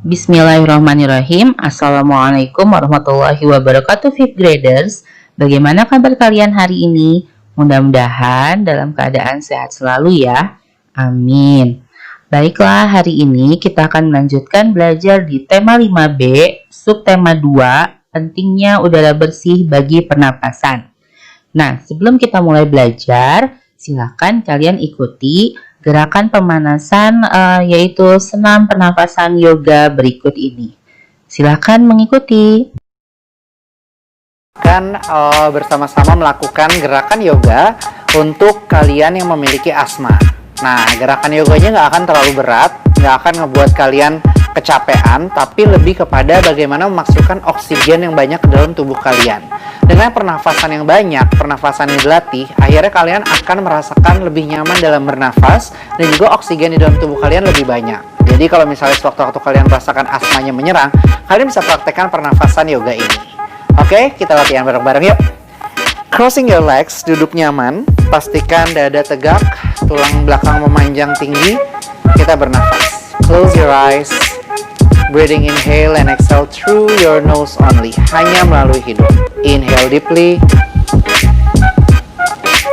Bismillahirrahmanirrahim. Assalamualaikum warahmatullahi wabarakatuh, fifth graders. Bagaimana kabar kalian hari ini? Mudah-mudahan dalam keadaan sehat selalu ya. Amin. Baiklah, hari ini kita akan melanjutkan belajar di tema 5B, subtema 2, pentingnya udara bersih bagi pernapasan. Nah, sebelum kita mulai belajar, silakan kalian ikuti gerakan pemanasan yaitu senam pernapasan yoga berikut ini. Silakan mengikuti. Bersama-sama melakukan gerakan yoga untuk kalian yang memiliki asma. Nah, gerakan yoganya nggak akan terlalu berat, nggak akan ngebuat kalian kecapean, tapi lebih kepada bagaimana memasukkan oksigen yang banyak ke dalam tubuh kalian. Dengan pernafasan yang banyak, pernafasan yang dilatih, akhirnya kalian akan merasakan lebih nyaman dalam bernafas dan juga oksigen di dalam tubuh kalian lebih banyak. Jadi kalau misalnya sewaktu-waktu kalian merasakan asmanya menyerang, kalian bisa praktekkan pernafasan yoga ini. Oke, kita latihan bareng-bareng yuk. Crossing your legs, duduk nyaman, pastikan dada tegak, tulang belakang memanjang tinggi. Kita bernafas. Close your eyes. Breathing inhale and exhale through your nose only. Hanya melalui hidung. Inhale deeply.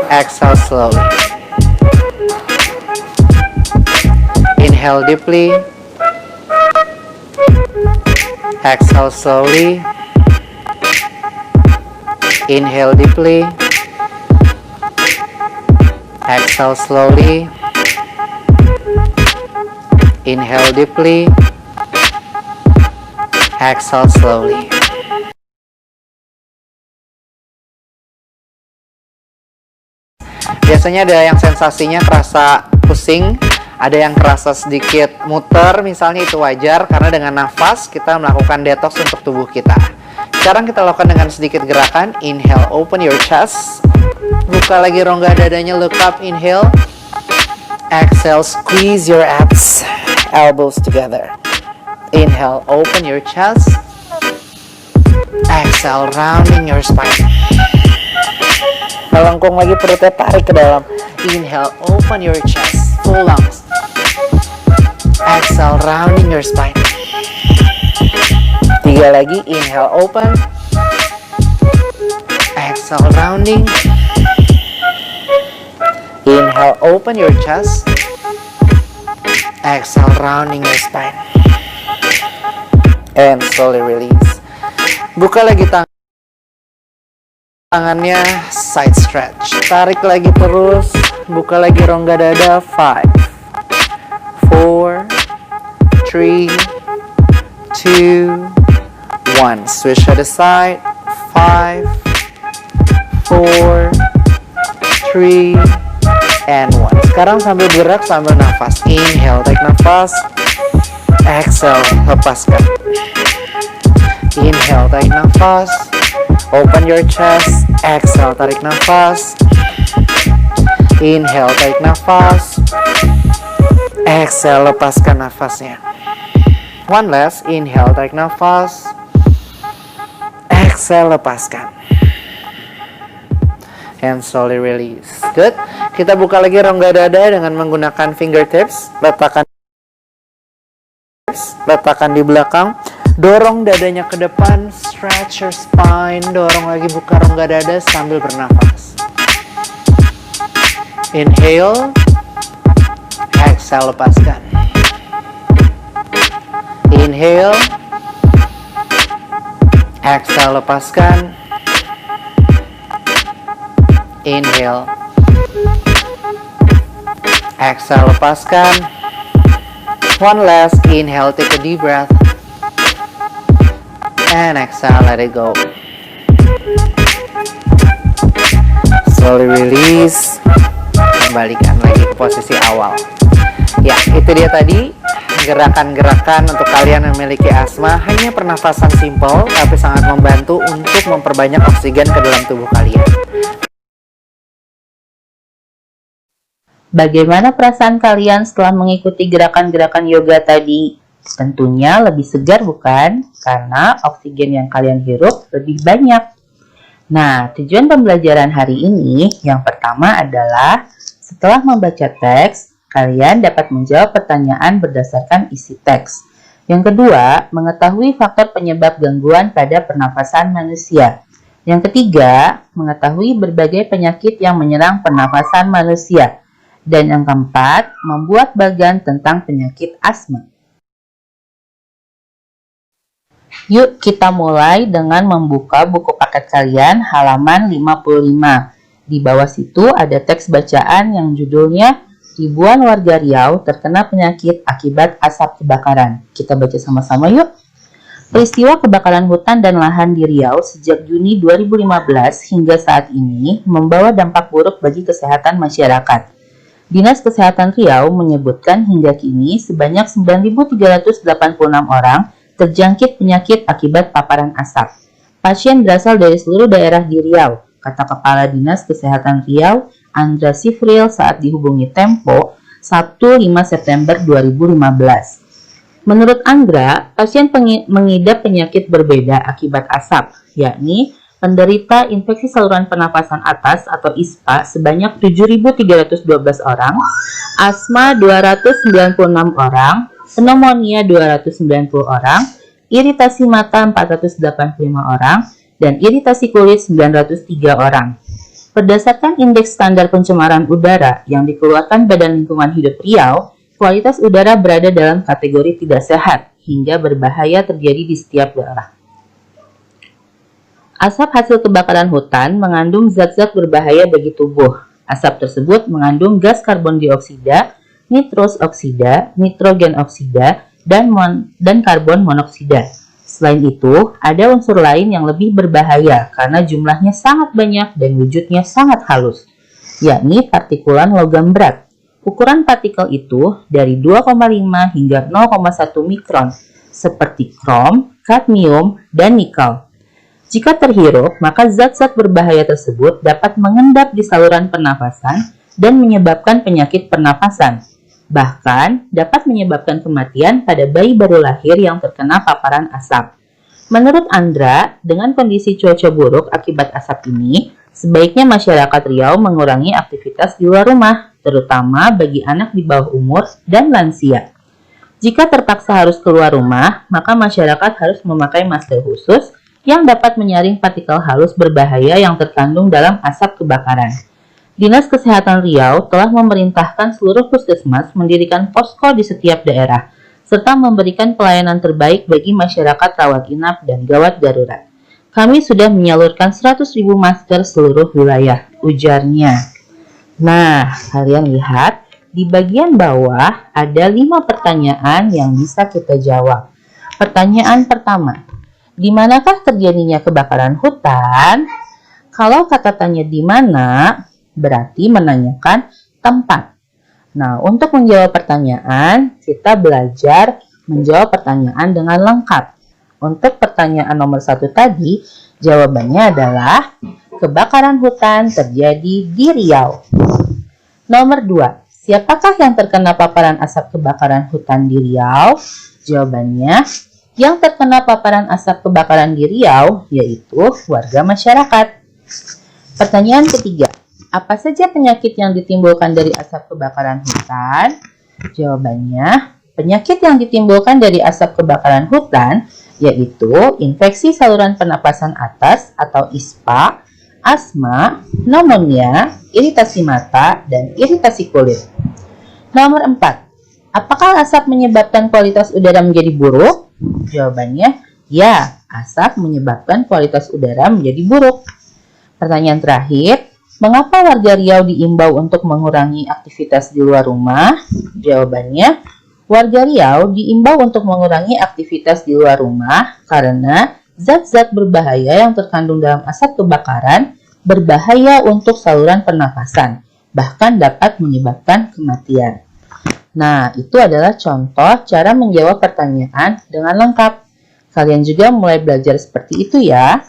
Exhale slowly. Inhale deeply. Exhale slowly. Inhale deeply. Exhale slowly. Inhale deeply. Exhale slowly. Biasanya ada yang sensasinya kerasa pusing, ada yang kerasa sedikit muter, misalnya itu wajar karena dengan nafas kita melakukan detox untuk tubuh kita. Sekarang kita lakukan dengan sedikit gerakan. Inhale, open your chest. Buka lagi rongga dadanya, look up, inhale. Exhale, squeeze your abs, elbows together. Inhale, open your chest. Exhale, rounding your spine. Melengkung lagi perutnya, tarik ke dalam. Inhale, open your chest, full lungs. Exhale, rounding your spine. 3 lagi, inhale, open. Exhale, rounding. Inhale, open your chest. Exhale, rounding your spine. And slowly release. Buka lagi tangannya, side stretch. Tarik lagi terus. Buka lagi rongga dada. 5, 4, 3, 2, 1. Switch to the side. 5, 4, 3, and 1. Sekarang sambil gerak, sambil nafas. Inhale, tarik nafas. Exhale, lepaskan. Inhale, tarik nafas. Open your chest. Exhale, tarik nafas. Inhale, tarik nafas. Exhale, lepaskan nafasnya. One last. Inhale, tarik nafas. Exhale, lepaskan. And slowly release. Good. Kita buka lagi rongga dada dengan menggunakan fingertips. Letakkan di belakang. Dorong dadanya ke depan. Stretch your spine. Dorong lagi, buka rongga dada sambil bernafas. Inhale. Exhale, lepaskan. Inhale. Exhale, lepaskan. Inhale. Exhale, lepaskan. One last. Inhale, take a deep breath. And exhale, let it go. Slowly release. Kembalikan lagi ke posisi awal. Ya, itu dia tadi gerakan-gerakan untuk kalian yang memiliki asma. Hanya pernafasan simple, tapi sangat membantu untuk memperbanyak oksigen ke dalam tubuh kalian. Bagaimana perasaan kalian setelah mengikuti gerakan-gerakan yoga tadi? Tentunya lebih segar bukan? Karena oksigen yang kalian hirup lebih banyak. Nah, tujuan pembelajaran hari ini yang pertama adalah setelah membaca teks, kalian dapat menjawab pertanyaan berdasarkan isi teks. Yang kedua, mengetahui faktor penyebab gangguan pada pernafasan manusia. Yang ketiga, mengetahui berbagai penyakit yang menyerang pernafasan manusia. Dan yang keempat, membuat bagan tentang penyakit asma. Yuk kita mulai dengan membuka buku paket kalian halaman 55. Di bawah situ ada teks bacaan yang judulnya Ribuan warga Riau terkena penyakit akibat asap kebakaran. Kita baca sama-sama yuk. Peristiwa kebakaran hutan dan lahan di Riau sejak Juni 2015 hingga saat ini membawa dampak buruk bagi kesehatan masyarakat. Dinas Kesehatan Riau menyebutkan hingga kini sebanyak 9.386 orang terjangkit penyakit akibat paparan asap. Pasien berasal dari seluruh daerah di Riau, kata Kepala Dinas Kesehatan Riau, Andra Sifril saat dihubungi Tempo, Sabtu 5 September 2015. Menurut Andra, pasien mengidap penyakit berbeda akibat asap, yakni penderita infeksi saluran pernapasan atas atau ISPA sebanyak 7.312 orang, asma 296 orang, pneumonia 290 orang, iritasi mata 485 orang, dan iritasi kulit 903 orang. Berdasarkan indeks standar pencemaran udara yang dikeluarkan Badan Lingkungan Hidup Riau, kualitas udara berada dalam kategori tidak sehat hingga berbahaya terjadi di setiap daerah. Asap hasil kebakaran hutan mengandung zat-zat berbahaya bagi tubuh. Asap tersebut mengandung gas karbon dioksida, nitrous oksida, nitrogen oksida, dan karbon monoksida. Selain itu, ada unsur lain yang lebih berbahaya karena jumlahnya sangat banyak dan wujudnya sangat halus, yakni partikulan logam berat. Ukuran partikel itu dari 2,5 hingga 0,1 mikron, seperti krom, kadmium, dan nikel. Jika terhirup, maka zat-zat berbahaya tersebut dapat mengendap di saluran pernafasan dan menyebabkan penyakit pernafasan. Bahkan, dapat menyebabkan kematian pada bayi baru lahir yang terkena paparan asap. Menurut Andra, dengan kondisi cuaca buruk akibat asap ini, sebaiknya masyarakat Riau mengurangi aktivitas di luar rumah, terutama bagi anak di bawah umur dan lansia. Jika terpaksa harus keluar rumah, maka masyarakat harus memakai masker khusus yang dapat menyaring partikel halus berbahaya yang terkandung dalam asap kebakaran. Dinas Kesehatan Riau telah memerintahkan seluruh puskesmas mendirikan posko di setiap daerah, serta memberikan pelayanan terbaik bagi masyarakat rawat inap dan gawat darurat. Kami sudah menyalurkan 100.000 masker seluruh wilayah, ujarnya. Nah, kalian lihat, di bagian bawah ada 5 pertanyaan yang bisa kita jawab. Pertanyaan pertama, di manakah terjadinya kebakaran hutan? Kalau kata tanya di mana, berarti menanyakan tempat. Nah, untuk menjawab pertanyaan, kita belajar menjawab pertanyaan dengan lengkap. Untuk pertanyaan nomor 1 tadi, jawabannya adalah kebakaran hutan terjadi di Riau. Nomor 2, siapakah yang terkena paparan asap kebakaran hutan di Riau? Jawabannya, yang terkena paparan asap kebakaran di Riau yaitu warga masyarakat. Pertanyaan ketiga, apa saja penyakit yang ditimbulkan dari asap kebakaran hutan? Jawabannya, penyakit yang ditimbulkan dari asap kebakaran hutan yaitu infeksi saluran pernapasan atas atau ISPA, asma, pneumonia, iritasi mata, dan iritasi kulit. Nomor 4, apakah asap menyebabkan kualitas udara menjadi buruk? Jawabannya, ya, asap menyebabkan kualitas udara menjadi buruk. Pertanyaan terakhir, mengapa warga Riau diimbau untuk mengurangi aktivitas di luar rumah? Jawabannya, warga Riau diimbau untuk mengurangi aktivitas di luar rumah karena zat-zat berbahaya yang terkandung dalam asap kebakaran berbahaya untuk saluran pernafasan, bahkan dapat menyebabkan kematian. Nah, itu adalah contoh cara menjawab pertanyaan dengan lengkap. Kalian juga mulai belajar seperti itu ya.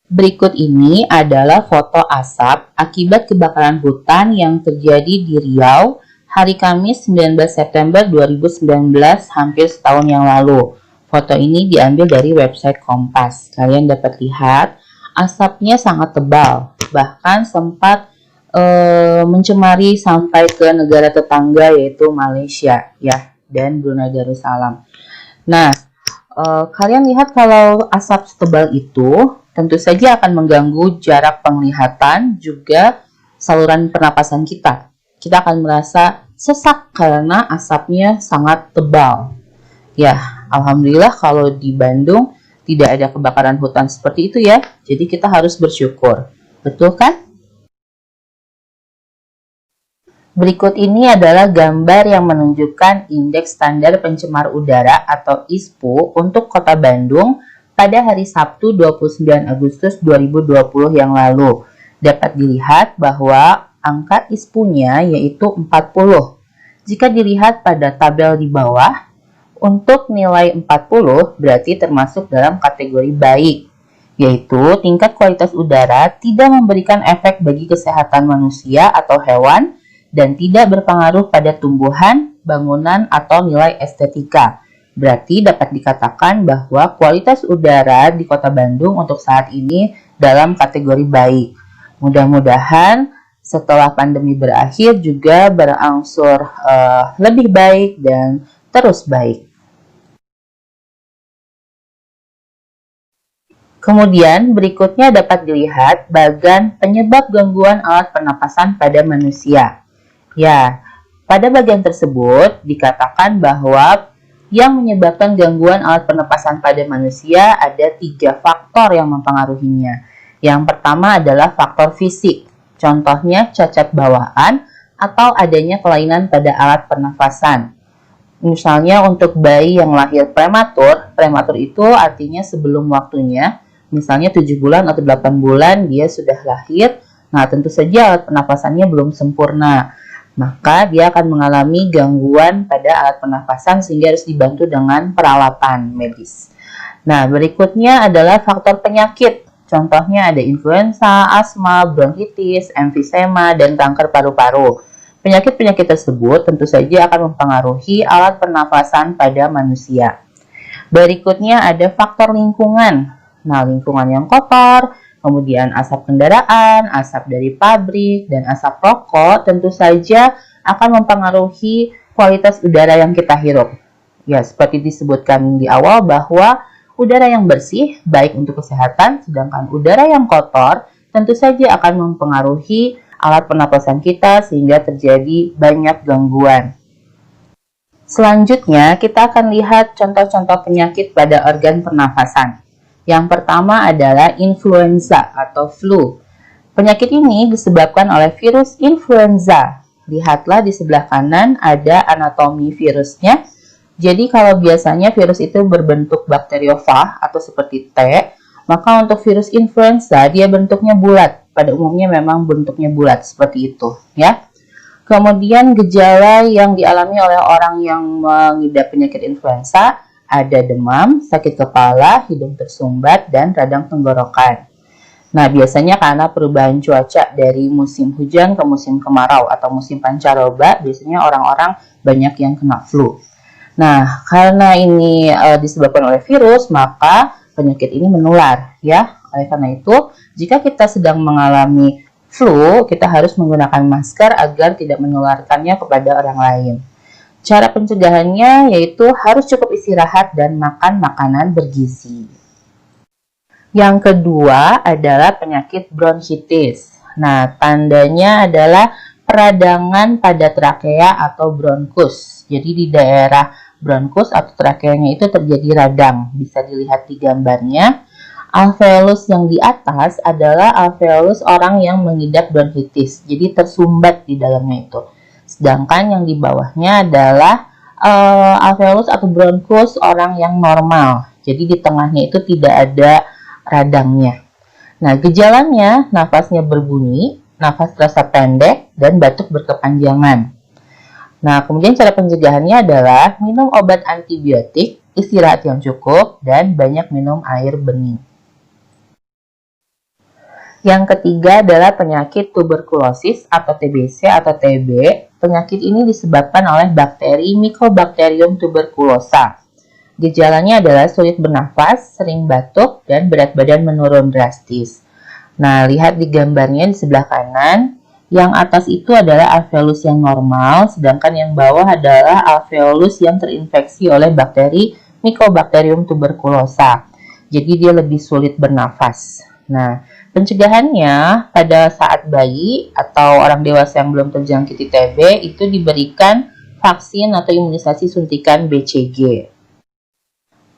Berikut ini adalah foto asap akibat kebakaran hutan yang terjadi di Riau hari Kamis 19 September 2019, hampir setahun yang lalu. Foto ini diambil dari website Kompas. Kalian dapat lihat asapnya sangat tebal, bahkan sempat mencemari sampai ke negara tetangga yaitu Malaysia ya dan Brunei Darussalam. Nah, kalian lihat kalau asap setebal itu tentu saja akan mengganggu jarak penglihatan juga saluran pernapasan kita. Kita akan merasa sesak karena asapnya sangat tebal. Ya, alhamdulillah kalau di Bandung tidak ada kebakaran hutan seperti itu ya. Jadi kita harus bersyukur. Betul kan? Berikut ini adalah gambar yang menunjukkan indeks standar pencemar udara atau ISPU untuk Kota Bandung pada hari Sabtu 29 Agustus 2020 yang lalu. Dapat dilihat bahwa angka ISPU-nya yaitu 40. Jika dilihat pada tabel di bawah, untuk nilai 40 berarti termasuk dalam kategori baik, yaitu tingkat kualitas udara tidak memberikan efek bagi kesehatan manusia atau hewan dan tidak berpengaruh pada tumbuhan, bangunan, atau nilai estetika. Berarti dapat dikatakan bahwa kualitas udara di Kota Bandung untuk saat ini dalam kategori baik. Mudah-mudahan setelah pandemi berakhir juga berangsur lebih baik dan terus baik. Kemudian berikutnya dapat dilihat bagan penyebab gangguan alat pernapasan pada manusia. Ya, pada bagian tersebut dikatakan bahwa yang menyebabkan gangguan alat pernapasan pada manusia ada 3 faktor yang mempengaruhinya. Yang pertama adalah faktor fisik, contohnya cacat bawaan atau adanya kelainan pada alat pernafasan. Misalnya untuk bayi yang lahir prematur itu artinya sebelum waktunya, misalnya 7 bulan atau 8 bulan dia sudah lahir, nah tentu saja alat pernafasannya belum sempurna. Maka dia akan mengalami gangguan pada alat pernafasan sehingga harus dibantu dengan peralatan medis. Nah, berikutnya adalah faktor penyakit. Contohnya ada influenza, asma, bronkitis, emfisema, dan kanker paru-paru. Penyakit-penyakit tersebut tentu saja akan mempengaruhi alat pernafasan pada manusia. Berikutnya ada faktor lingkungan. Nah, lingkungan yang kotor, kemudian asap kendaraan, asap dari pabrik, dan asap rokok tentu saja akan mempengaruhi kualitas udara yang kita hirup. Ya, seperti disebutkan di awal bahwa udara yang bersih baik untuk kesehatan, sedangkan udara yang kotor tentu saja akan mempengaruhi alat pernapasan kita sehingga terjadi banyak gangguan. Selanjutnya, kita akan lihat contoh-contoh penyakit pada organ pernapasan. Yang pertama adalah influenza atau flu. Penyakit ini disebabkan oleh virus influenza. Lihatlah di sebelah kanan ada anatomi virusnya. Jadi kalau biasanya virus itu berbentuk bakteriofag atau seperti T, maka untuk virus influenza dia bentuknya bulat. Pada umumnya memang bentuknya bulat seperti itu, ya. Kemudian gejala yang dialami oleh orang yang mengidap penyakit influenza ada demam, sakit kepala, hidung tersumbat, dan radang tenggorokan. Nah, biasanya karena perubahan cuaca dari musim hujan ke musim kemarau atau musim pancaroba, biasanya orang-orang banyak yang kena flu. Nah, karena ini disebabkan oleh virus, maka penyakit ini menular, ya. Oleh karena itu, jika kita sedang mengalami flu, kita harus menggunakan masker agar tidak menularkannya kepada orang lain. Cara pencegahannya yaitu harus cukup istirahat dan makan makanan bergizi. Yang kedua adalah penyakit bronkitis. Nah, tandanya adalah peradangan pada trakea atau bronkus. Jadi di daerah bronkus atau trakeanya itu terjadi radang. Bisa dilihat di gambarnya. Alveolus yang di atas adalah alveolus orang yang mengidap bronkitis. Jadi tersumbat di dalamnya itu. Sedangkan yang di bawahnya adalah alveolus atau bronkus orang yang normal. Jadi di tengahnya itu tidak ada radangnya. Nah, gejalanya nafasnya berbunyi, nafas terasa pendek, dan batuk berkepanjangan. Nah, kemudian cara pencegahannya adalah minum obat antibiotik, istirahat yang cukup, dan banyak minum air bening. Yang ketiga adalah penyakit tuberkulosis atau TBC atau TB. Penyakit ini disebabkan oleh bakteri Mycobacterium tuberculosa. Gejalanya adalah sulit bernafas, sering batuk, dan berat badan menurun drastis. Nah, lihat di gambarnya di sebelah kanan, yang atas itu adalah alveolus yang normal, sedangkan yang bawah adalah alveolus yang terinfeksi oleh bakteri Mycobacterium tuberculosa. Jadi dia lebih sulit bernafas. Nah, pencegahannya pada saat bayi atau orang dewasa yang belum terjangkit TB itu diberikan vaksin atau imunisasi suntikan BCG.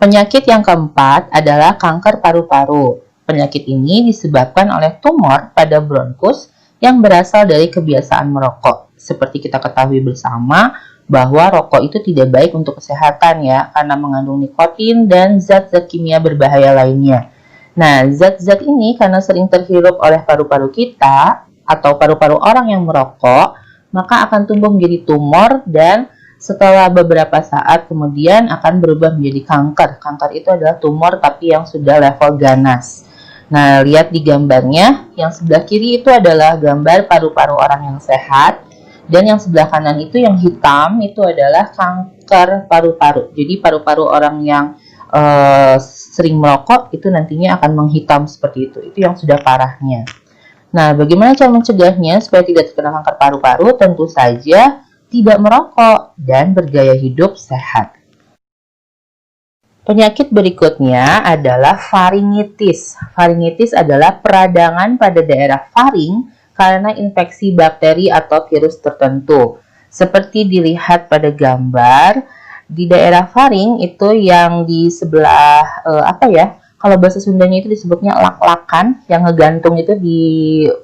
Penyakit yang keempat adalah kanker paru-paru. Penyakit ini disebabkan oleh tumor pada bronkus yang berasal dari kebiasaan merokok. Seperti kita ketahui bersama bahwa rokok itu tidak baik untuk kesehatan ya, karena mengandung nikotin dan zat-zat kimia berbahaya lainnya. Nah, zat-zat ini karena sering terhirup oleh paru-paru kita atau paru-paru orang yang merokok, maka akan tumbuh menjadi tumor dan setelah beberapa saat kemudian akan berubah menjadi kanker. Kanker itu adalah tumor tapi yang sudah level ganas. Nah, lihat di gambarnya, yang sebelah kiri itu adalah gambar paru-paru orang yang sehat, dan yang sebelah kanan itu yang hitam itu adalah kanker paru-paru. Jadi paru-paru orang yang sering merokok itu nantinya akan menghitam seperti itu. Itu yang sudah parahnya. Nah, bagaimana cara mencegahnya supaya tidak terkena kanker paru-paru? Tentu saja tidak merokok dan bergaya hidup sehat. Penyakit berikutnya adalah faringitis. Faringitis adalah peradangan pada daerah faring karena infeksi bakteri atau virus tertentu. Seperti dilihat pada gambar, di daerah faring itu yang di sebelah kalau bahasa Sundanya itu disebutnya lak-lakan, yang ngegantung itu di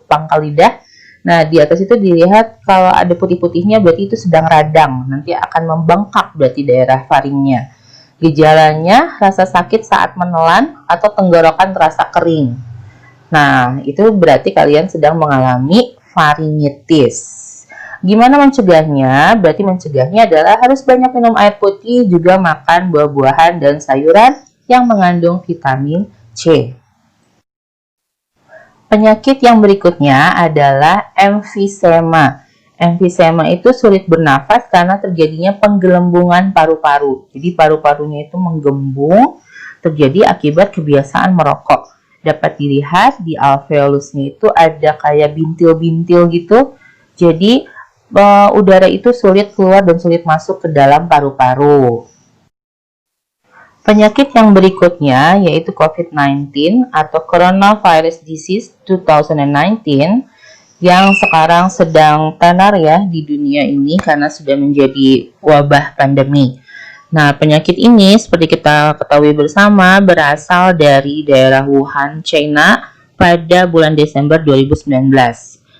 pangkal lidah. Nah, di atas itu dilihat kalau ada putih-putihnya berarti itu sedang radang. Nanti akan membengkak berarti daerah faringnya. Gejalanya rasa sakit saat menelan atau tenggorokan terasa kering. Nah, itu berarti kalian sedang mengalami faringitis. Gimana mencegahnya? Berarti mencegahnya adalah harus banyak minum air putih, juga makan buah-buahan dan sayuran yang mengandung vitamin C. Penyakit yang berikutnya adalah emfisema. Emfisema itu sulit bernafas karena terjadinya penggelembungan paru-paru. Jadi paru-parunya itu menggembung, terjadi akibat kebiasaan merokok. Dapat dilihat di alveolusnya itu ada kayak bintil-bintil gitu. Jadi udara itu sulit keluar dan sulit masuk ke dalam paru-paru. Penyakit yang berikutnya yaitu COVID-19 atau Coronavirus Disease 2019 yang sekarang sedang tenar ya di dunia ini karena sudah menjadi wabah pandemi. Nah, penyakit ini seperti kita ketahui bersama berasal dari daerah Wuhan, China pada bulan Desember 2019.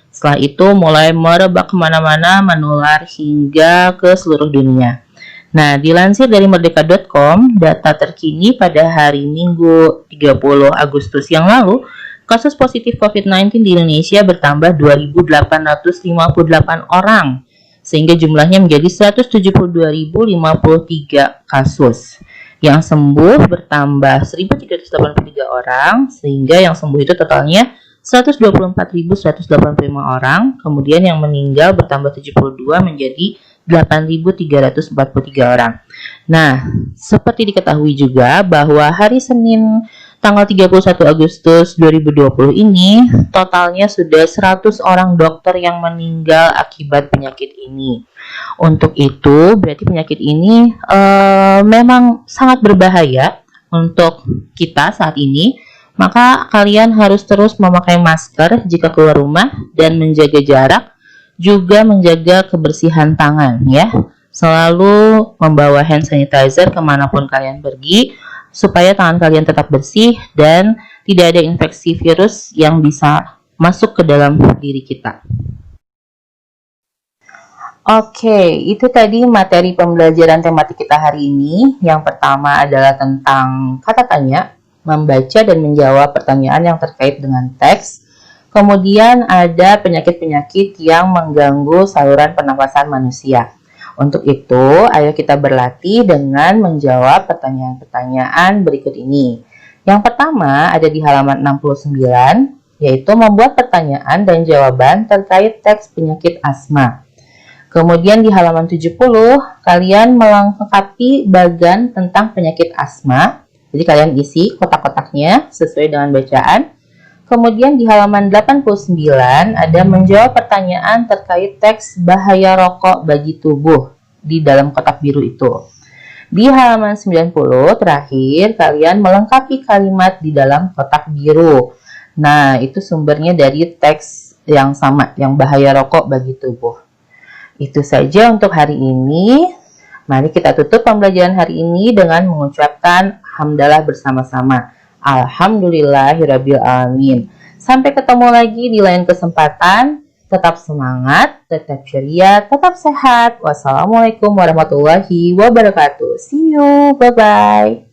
Setelah itu mulai merebak kemana-mana, menular hingga ke seluruh dunia. Nah, dilansir dari merdeka.com, data terkini pada hari Minggu 30 Agustus yang lalu, kasus positif COVID-19 di Indonesia bertambah 2.858 orang, sehingga jumlahnya menjadi 172.053 kasus. Yang sembuh bertambah 1.383 orang, sehingga yang sembuh itu totalnya 124.185 orang, kemudian yang meninggal bertambah 72 menjadi 8.343 orang. Nah, seperti diketahui juga bahwa hari Senin tanggal 31 Agustus 2020 ini totalnya sudah 100 orang dokter yang meninggal akibat penyakit ini. Untuk itu, berarti penyakit ini memang sangat berbahaya untuk kita saat ini. Maka kalian harus terus memakai masker jika keluar rumah dan menjaga jarak, juga menjaga kebersihan tangan ya. Selalu membawa hand sanitizer kemanapun kalian pergi supaya tangan kalian tetap bersih dan tidak ada infeksi virus yang bisa masuk ke dalam diri kita. Oke, itu tadi materi pembelajaran tematik kita hari ini. Yang pertama adalah tentang kata tanya, membaca dan menjawab pertanyaan yang terkait dengan teks. Kemudian ada penyakit-penyakit yang mengganggu saluran pernapasan manusia. Untuk itu, ayo kita berlatih dengan menjawab pertanyaan-pertanyaan berikut ini. Yang pertama ada di halaman 69, yaitu membuat pertanyaan dan jawaban terkait teks penyakit asma. Kemudian di halaman 70, kalian melengkapi bagan tentang penyakit asma. Jadi kalian isi kotak-kotaknya sesuai dengan bacaan. Kemudian di halaman 89 ada menjawab pertanyaan terkait teks bahaya rokok bagi tubuh di dalam kotak biru itu. Di halaman 90 terakhir kalian melengkapi kalimat di dalam kotak biru. Nah, itu sumbernya dari teks yang sama, yang bahaya rokok bagi tubuh. Itu saja untuk hari ini. Mari kita tutup pembelajaran hari ini dengan mengucapkan hamdalah bersama-sama. Alhamdulillahirabbil alamin. Sampai ketemu lagi di lain kesempatan. Tetap semangat, tetap ceria, tetap sehat. Wassalamualaikum warahmatullahi wabarakatuh. See you. Bye-bye.